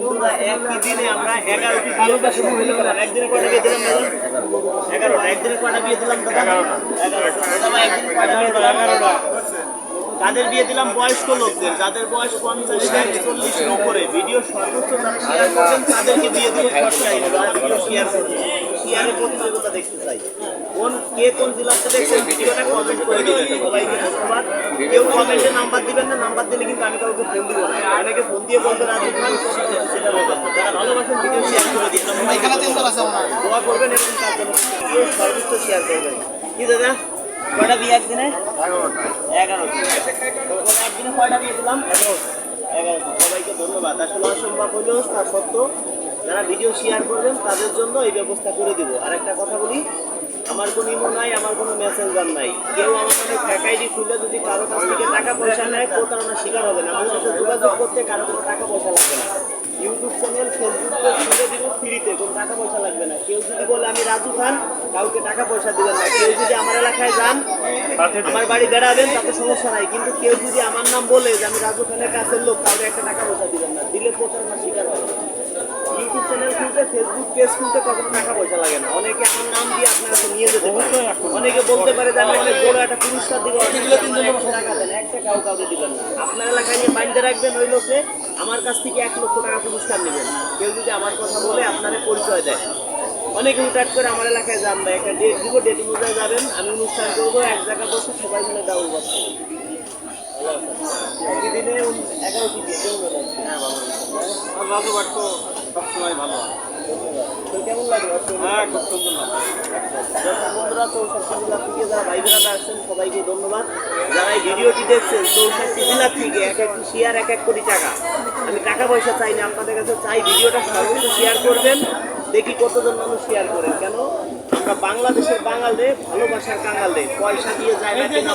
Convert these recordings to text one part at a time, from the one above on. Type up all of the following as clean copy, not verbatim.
বন্ধুরা একই দিনে আমরা 11টি বিয়ে শুরু হইল। একদিনে কয়টা বিয়ে দিলাম? 11টা। একদিনে কয়টা বিয়ে দিলাম দাদা? 11টা। তাদের বিয়ে দিলাম বয়স্ক লোকদের, যাদের বয়স 50-40 উপরে। ভিডিও সর্বোচ্চ যারা শেয়ার করবেন তাদেরকে বিয়ে দিব খরচাই, যারা ভিডিও শেয়ার করবেন। শেয়ারের প্রতিযোগিতা দেখতে চাই। কোন জেলাতে দেখছেন ভিডিওটা কমেন্ট করে দিবেন। সবাইকে ধন্যবাদ। কেউ কমেন্টে নাম্বার দিবেন না, নাম্বার দিলে কিন্তু আমি কাউকে ফোন দিব না। অনেকে ফোন দিয়ে বলতে রাজি খান, সেটা ব্যাপার। যারা ভালোবাসেন ভিডিও শেয়ার করে দিন, দোয়া করবেন এবং তার জন্য সর্বোচ্চ শেয়ার করবেন। কি দাদা কয়টা বিয়ে একদিনে? 11টি। একদিনে কয়টা বিয়ে দিলাম? 11টি। সবাইকে ধন্যবাদ। আসলে অসম্ভব হলেও তা সত্য, যারা ভিডিও শেয়ার করবেন তাদের জন্য এই ব্যবস্থা করে দিব। আর একটা কথা বলি, আমার কোনো ইমো নাই, আমার কোনো মেসেঞ্জার নাই। কেউ আমার কাছে ফ্যাক আইডি খুলে যদি কারো কাছ থেকে টাকা পয়সা নেয়, প্রতারণার শিকার হবে না। আমার সাথে যোগাযোগ করতে কারো কোনো টাকা পয়সা লাগবে না। ইউটিউব চ্যানেল, ফেসবুক পেজ খুলে দিব ফ্রিতে, কোনো টাকা পয়সা লাগবে না। কেউ যদি বলে আমি রাজু খান, কাউকে টাকা পয়সা দিবেন না। কেউ যদি আমার এলাকায় যান, আমার বাড়ি বেড়াবেন, তাতে সমস্যা নাই। কিন্তু কেউ যদি আমার নাম বলে যে আমি রাজু খানের কাছের লোক, কাউকে একটা টাকা পয়সা দিবেন না। দিলে প্রতারণার শিকার হবে। ইউটিউব চ্যানেল খুলতে, ফেসবুক পেজ খুলতে কখনো টাকা পয়সা লাগে না। অনেকে আমার নাম দিয়ে আপনারা নিয়ে যেতে পারে। অনেকে বলতে পারে যে আমি অনেক বড় একটা পুরস্কার দিব, টাকা দেন, একটা কাউকে দিবেন না। আপনার এলাকায় নিয়ে বাইন্দে রাখবেন, ওই লোকে আমার কাছ থেকে 1 লক্ষ টাকা পুরস্কার নেবেন। কেউ যদি আমার কথা বলে আপনাদের পরিচয় দেয়, অনেকে হুটাট করে আমার এলাকায় যান না, একটা ডেট দিব, ডেট অনুযায়ী যাবেন, আমি অনুষ্ঠান করবো, এক জায়গায় বসে সবাই মিলে ডাউল করতে একই দিনে 11টি বিয়ে। হ্যাঁ ভালো বাড়তো, সবসময় ভালো। কেমন লাগে? হ্যাঁ, খুব সুন্দর লাগে। বন্ধুরা 64 জেলা থেকে যারা ভাই বোনেরা আসছেন সবাইকে ধন্যবাদ। যারা এই ভিডিওটি দেখছেন 64 জেলা থেকে এক একটি শেয়ার 1 কোটি টাকা। আমি টাকা পয়সা চাই না, আপনাদের কাছে চাই ভিডিওটা সর্বোচ্চ শেয়ার করবেন। দেখি কতজন মানুষ শেয়ার করেন। কেন আমরা বাংলাদেশের বাঙালদের ভালোবাসার কাঙালরে পয়সা দিয়ে যায় না কিনা,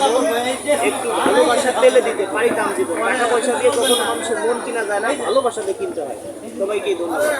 একটু ভালোবাসা পেলে দিতে পারিতাম জীবন। টাকা পয়সা দিয়ে কখনো মানুষের মন কিনা যায় না, ভালোবাসা দিয়ে কিনতে হয়। সবাইকেই ধন্যবাদ।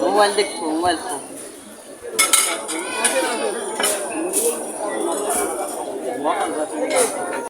মোবাইল দেখো, মোবাইল